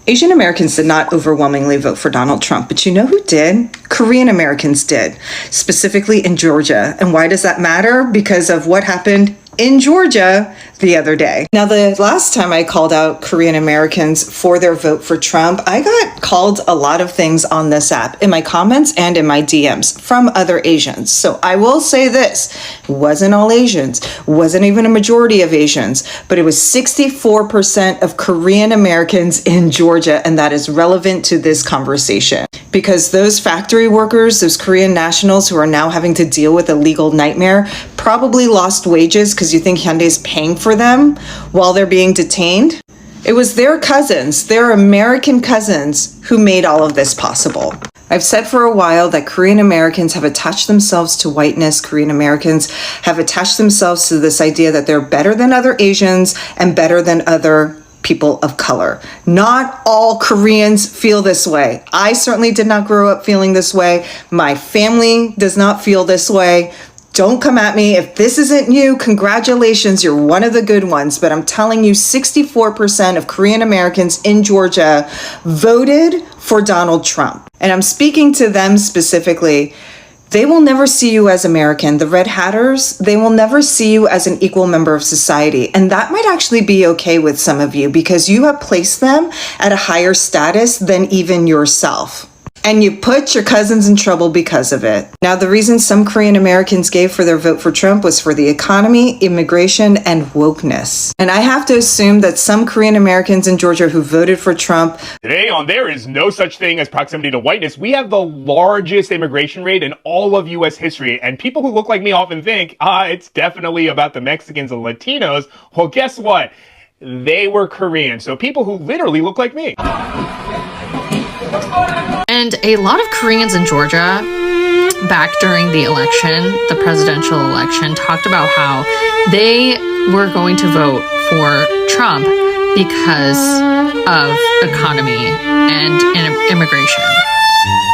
Asian Americans did not overwhelmingly vote for Donald Trump, but you know who did? Korean Americans did, specifically in Georgia. And why does that matter? Because of what happened in Georgia the other day. Now, the last time I called out Korean Americans for their vote for Trump, I got called a lot of things on this app, in my comments and in my DMs from other Asians. So I will say this, wasn't all Asians, wasn't even a majority of Asians, but it was 64% of Korean Americans in Georgia, and that is relevant to this conversation. Because those factory workers, those Korean nationals who are now having to deal with a legal nightmare, probably lost wages because you think Hyundai's paying for them while they're being detained. It was their cousins, their American cousins, who made all of this possible. I've said for a while that Korean Americans have attached themselves to whiteness. Korean Americans have attached themselves to this idea that they're better than other Asians and better than other people of color. Not all Koreans feel this way. I certainly did not grow up feeling this way. My family does not feel this way. Don't come at me. If this isn't you, congratulations, you're one of the good ones. But I'm telling you, 64% of Korean Americans in Georgia voted for Donald Trump. And I'm speaking to them specifically. They will never see you as American. The Red Hatters, they will never see you as an equal member of society. And that might actually be okay with some of you because you have placed them at a higher status than even yourself. And you put your cousins in trouble because of it. Now, the reason some Korean Americans gave for their vote for Trump was for the economy, immigration, and wokeness. And I have to assume that some Korean Americans in Georgia who voted for Trump. Today on There Is No Such Thing as Proximity to Whiteness, we have the largest immigration rate in all of U.S. history. And people who look like me often think, it's definitely about the Mexicans and Latinos. Well, guess what? They were Korean. So people who literally look like me. And a lot of Koreans in Georgia, back during the election, the presidential election, talked about how they were going to vote for Trump because of economy and immigration.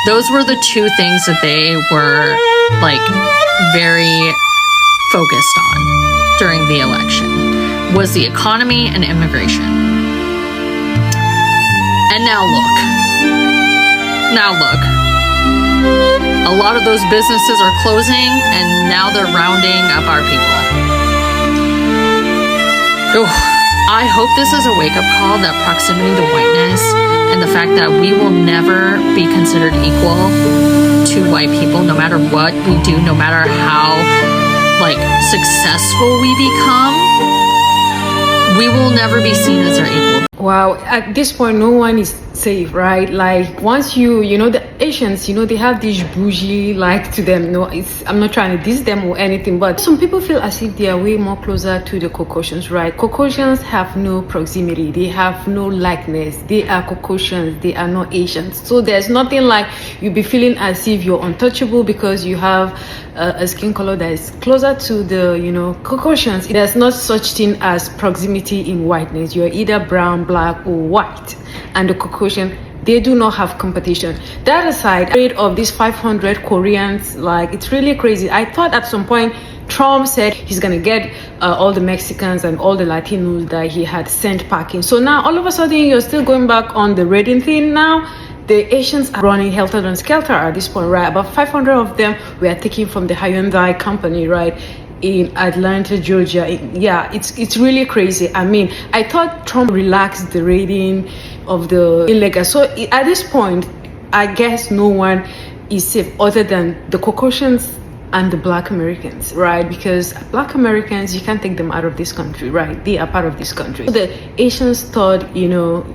Those were the two things that they were very focused on during the election, was the economy and immigration. And now look. A lot of those businesses are closing, and now they're rounding up our people. I hope this is a wake-up call that proximity to whiteness and the fact that we will never be considered equal to white people, no matter what we do, no matter how successful we become, we will never be seen as their equal. Wow, at this point, no one is safe, right? Once the Asians, they have this bougie to them. No, I'm not trying to diss them or anything, but some people feel as if they are way more closer to the Caucasians, right? Caucasians have no proximity. They have no likeness. They are Caucasians. They are not Asians. So there's nothing like you be feeling as if you're untouchable because you have a skin color that is closer to the, Caucasians. There's not such thing as proximity in whiteness. You're either brown, black, or white. And the Caucasian, they do not have competition. That aside, rate of these 500 Koreans, it's really crazy. I thought at some point Trump said he's gonna get all the Mexicans and all the Latinos that he had sent packing. So now all of a sudden you're still going back on the rating thing now. The Asians are running helter and skelter at this point, right? About 500 of them were taken from the Hyundai company, right? In Atlanta, Georgia. It's really crazy. I mean, I thought Trump relaxed the rating of the illegal. So at this point, I guess no one is safe other than the Caucasians and the Black Americans, right? Because Black Americans, you can't take them out of this country, right? They are part of this country. So the Asians thought,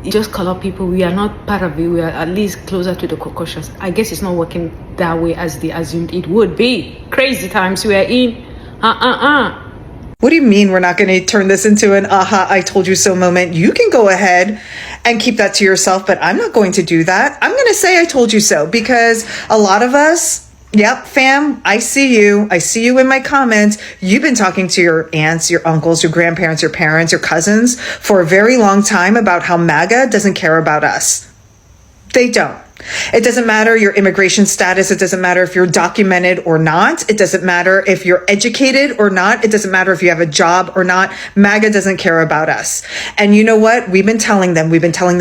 just color people, we are not part of it. We are at least closer to the Caucasians. I guess it's not working that way as they assumed it would be. Crazy times we are in. What do you mean we're not going to turn this into an I told you so moment? You can go ahead and keep that to yourself, but I'm not going to do that. I'm going to say I told you so because a lot of us, yep, fam, I see you. I see you in my comments. You've been talking to your aunts, your uncles, your grandparents, your parents, your cousins for a very long time about how MAGA doesn't care about us. They don't. It doesn't matter your immigration status. It doesn't matter if you're documented or not. It doesn't matter if you're educated or not. It doesn't matter if you have a job or not. MAGA doesn't care about us. And you know what? We've been telling them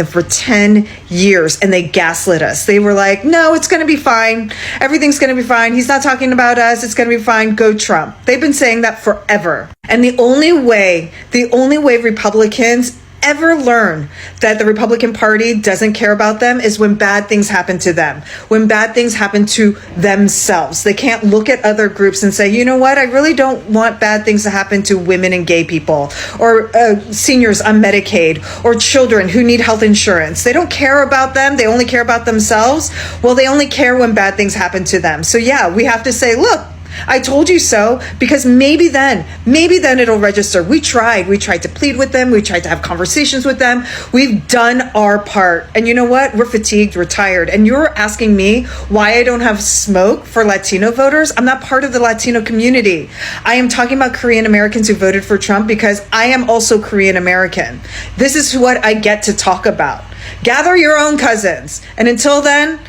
for 10 years, and they gaslit us. They were like, no, it's going to be fine. Everything's going to be fine. He's not talking about us. It's going to be fine. Go Trump. They've been saying that forever. And the only way Republicans ever learn that the Republican Party doesn't care about them is when bad things happen to them, when bad things happen to themselves. They can't look at other groups and say, you know what, I really don't want bad things to happen to women and gay people, or seniors on Medicaid, or children who need health insurance. They don't care about them. They only care about themselves. Well, they only care when bad things happen to them. So yeah, we have to say, look, I told you so, because maybe then it'll register. We tried to plead with them. We tried to have conversations with them. We've done our part. And you know what? We're fatigued, we're tired. And you're asking me why I don't have smoke for Latino voters? I'm not part of the Latino community. I am talking about Korean Americans who voted for Trump because I am also Korean American. This is what I get to talk about. Gather your own cousins. And until then,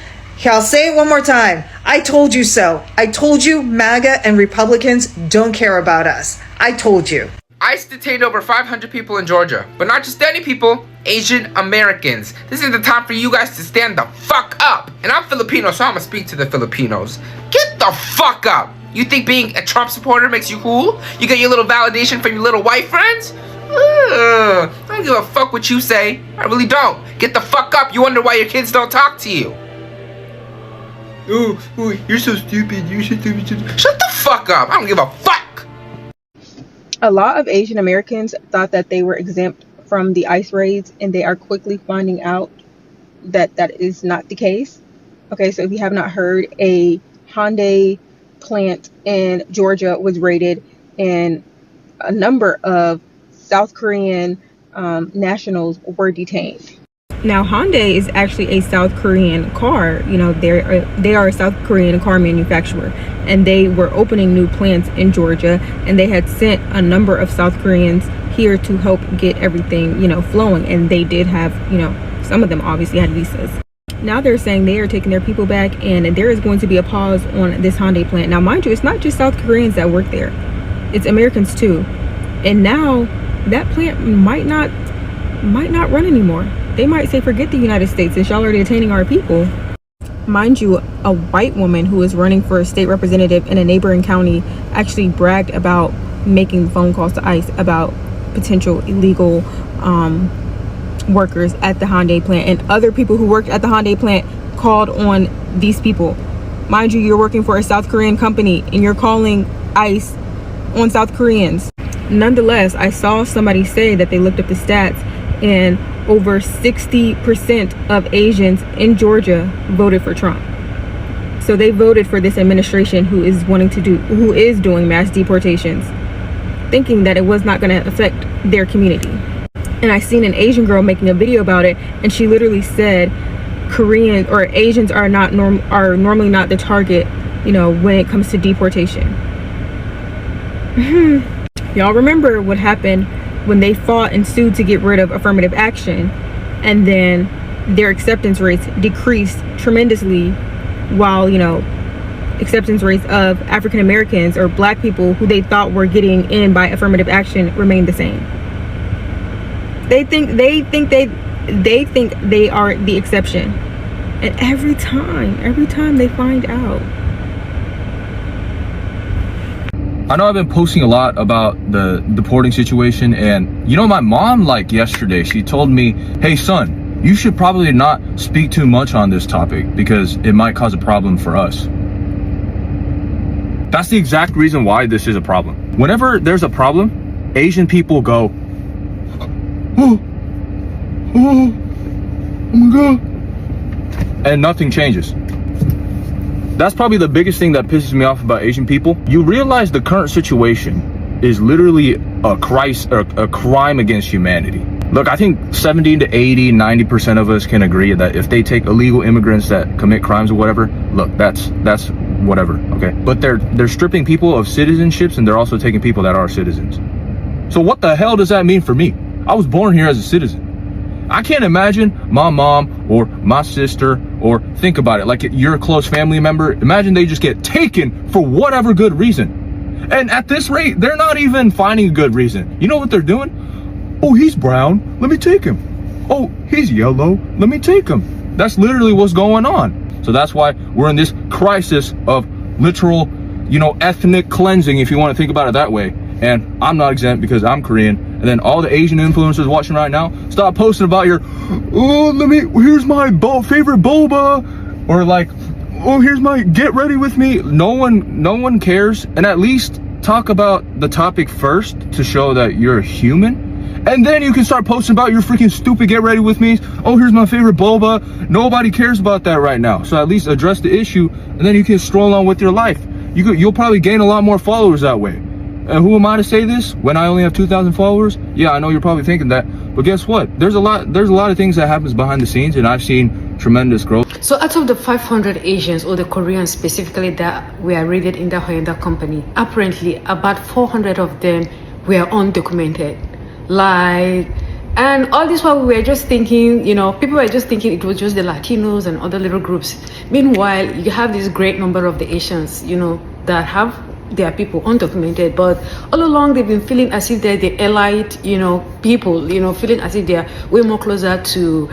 I'll say it one more time. I told you so. I told you MAGA and Republicans don't care about us. I told you. ICE detained over 500 people in Georgia, but not just any people, Asian Americans. This is the time for you guys to stand the fuck up. And I'm Filipino, so I'm gonna speak to the Filipinos. Get the fuck up. You think being a Trump supporter makes you cool? You get your little validation from your little white friends? I don't give a fuck what you say. I really don't. Get the fuck up. You wonder why your kids don't talk to you. Oh, you're so stupid. You should do. Shut the fuck up. I don't give a fuck. A lot of Asian Americans thought that they were exempt from the ICE raids, and they are quickly finding out that that is not the case. Okay, so if you have not heard, a Hyundai plant in Georgia was raided, and a number of South Korean nationals were detained. Now, Hyundai is actually a South Korean car. You know, they are a South Korean car manufacturer, and they were opening new plants in Georgia, and they had sent a number of South Koreans here to help get everything, you know, flowing. And they did have, you know, some of them obviously had visas. Now they're saying they are taking their people back, and there is going to be a pause on this Hyundai plant. Now, mind you, it's not just South Koreans that work there. It's Americans too. And now that plant might not run anymore. They might say, forget the United States, since y'all are detaining our people. Mind you, a white woman who is running for a state representative in a neighboring county actually bragged about making phone calls to ICE about potential illegal workers at the Hyundai plant. And other people who worked at the Hyundai plant called on these people. Mind you, you're working for a South Korean company, and you're calling ICE on South Koreans. Nonetheless, I saw somebody say that they looked up the stats, and over 60% of Asians in Georgia voted for Trump. So they voted for this administration who is doing mass deportations, thinking that it was not going to affect their community. And I seen an Asian girl making a video about it, and she literally said Korean or Asians are normally not the target, you know, when it comes to deportation. Y'all remember what happened when they fought and sued to get rid of affirmative action, and then their acceptance rates decreased tremendously, while, you know, acceptance rates of African Americans or black people who they thought were getting in by affirmative action remained the same. They think they are the exception, and every time they find out. I know I've been posting a lot about the deporting situation, and you know, my mom, like yesterday, she told me, hey son, you should probably not speak too much on this topic because it might cause a problem for us. That's the exact reason why this is a problem. Whenever there's a problem, Asian people go, oh my God, and nothing changes. That's probably the biggest thing that pisses me off about Asian people. You realize the current situation is literally a crime against humanity. Look, I think 70 to 80, 90% of us can agree that if they take illegal immigrants that commit crimes or whatever, look, that's whatever, okay? But they're stripping people of citizenships, and they're also taking people that are citizens. So what the hell does that mean for me? I was born here as a citizen. I can't imagine my mom or my sister, or think about it, like you're a close family member. Imagine they just get taken for whatever good reason. And at this rate, they're not even finding a good reason. You know what they're doing? Oh, he's brown. Let me take him. Oh, he's yellow. Let me take him. That's literally what's going on. So that's why we're in this crisis of literal, ethnic cleansing, if you want to think about it that way. And I'm not exempt because I'm Korean. And then all the Asian influencers watching right now, stop posting about your, here's my favorite boba, or like, oh, here's my get ready with me. No one cares. And at least talk about the topic first to show that you're a human. And then you can start posting about your freaking stupid get ready with me. Oh, here's my favorite boba. Nobody cares about that right now. So at least address the issue, and then you can stroll on with your life. You'll probably gain a lot more followers that way. And who am I to say this when I only have 2,000 followers? Yeah, I know you're probably thinking that, but guess what? There's a lot of things that happens behind the scenes, and I've seen tremendous growth. So out of the 500 Asians, or the Koreans specifically, that were raided in the Hyundai company, apparently about 400 of them were undocumented. And all this while we were just thinking, people were just thinking it was just the Latinos and other little groups. Meanwhile, you have this great number of the Asians, that have their people undocumented, but all along they've been feeling as if they're the elite, people, feeling as if they're way more closer to,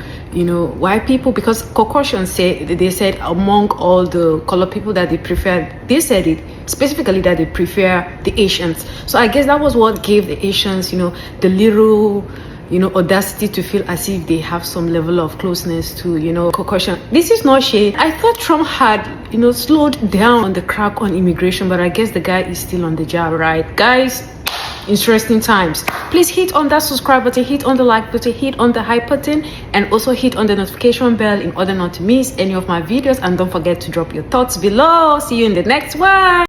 white people, because Caucasians they said among all the colored people that they prefer, they said it specifically that they prefer the Asians. So I guess that was what gave the Asians, the little audacity to feel as if they have some level of closeness to, Caucasian. This is not shade. I thought Trump had, slowed down on the crack on immigration, but I guess the guy is still on the job, right? Guys, interesting times. Please hit on that subscribe button, hit on the like button, hit on the hype button, and also hit on the notification bell in order not to miss any of my videos. And don't forget to drop your thoughts below. See you in the next one.